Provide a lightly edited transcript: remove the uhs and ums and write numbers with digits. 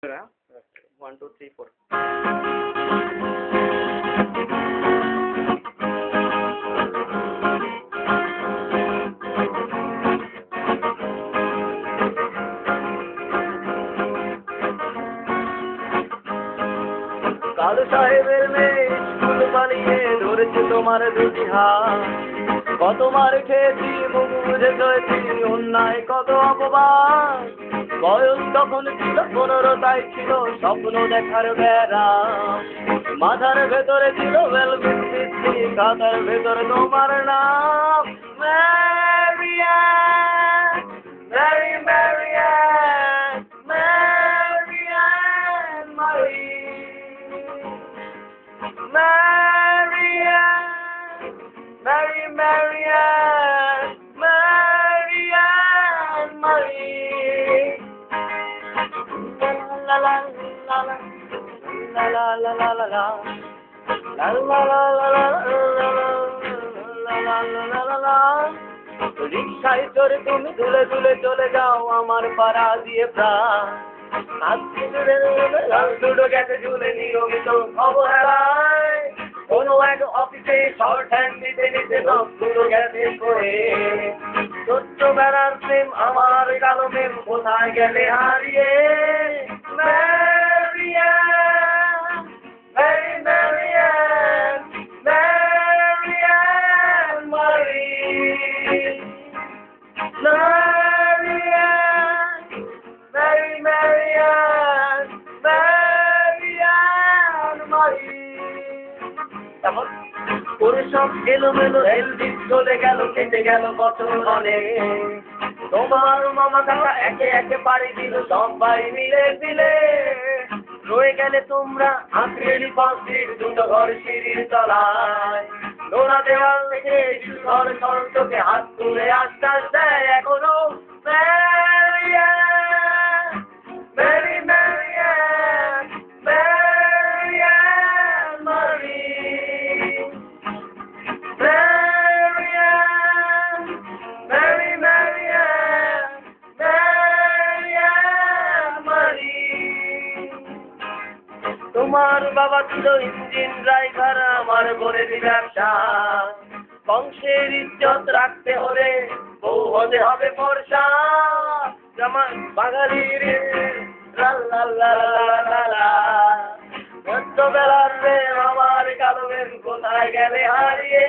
1 2 3 4 কালু সাহেবের মেয়ে স্কুল পালিয়ে ধরেছে তোমার দুটি হাত। কত মার খেয়েছি মুখ বুঝে চলেছি অন্যায় কত অপবাদ। বয়স তখন ছিল 15, তাই ছিল স্বপ্ন দেখার বেড়া। মাথার ভেতরে ছিল ভেলভেট বৃষ্টি, খাতার ভেতরে তোমার নাম ম্যারিয়ান, ম্যারি ম্যারিয়ান, ম্যারিয়ান মারি, Marianne, Mary Marianne, Marianne Marie. La la la la la la la la la la la la la la la la la. রিক্সায় চড়ে তুমি ধুলে ধুলে চলে যাও আমার পাড়া দিয়ে প্রাণ। আজকে দুটো গেছে ঝুলে নিয়মিত অবহেলায়। কোনো এক অফিসে শর্ট হ্যান্ড নিতে নিতে দুটো গেছে করে। ছোট্টবেলার প্রেম আমার কালো মেম কোথায় গেলে হারিয়ে। ম্যারিয়ান, ম্যারি ম্যারিয়ান, ম্যারিয়ান মারি, Marianne, Mary Marianne, Marianne Marie. তখন ওরে সব এলোমেলো এলদিস চলে গেল, কেটে গেল বছর অনেক। তোমার মামা কাকা একে একে পাড়ি দিল, সবাই মিলে দিলে। রয়ে গেলে তোমরা আঁকড়েলি পাঁচির, দুটো ঘর সিঁড়ির তলায়। নোনা দেওয়াল থেকে ঘর সরন্তকে হাত তুলে আশ্বাস দেয় এখনো ম্যারিয়ান, ম্যারি ম্যারিয়ান, ম্যারিয়ান মারি, ম্যারিয়ান, ম্যারি ম্যারিয়ান, ম্যারিয়ান মারি। তোমার বাবা ছিল ইঞ্জিন ড্রাইভার, আমার বলে ব্যবসা। বংশের ইজ্জত রাখতে হলে বউ হতে হবে ফর্সা। যেমন বাঙালির ছোট্টবেলার প্রেম আমার কালো মেম কোথায় গেলে হারিয়ে।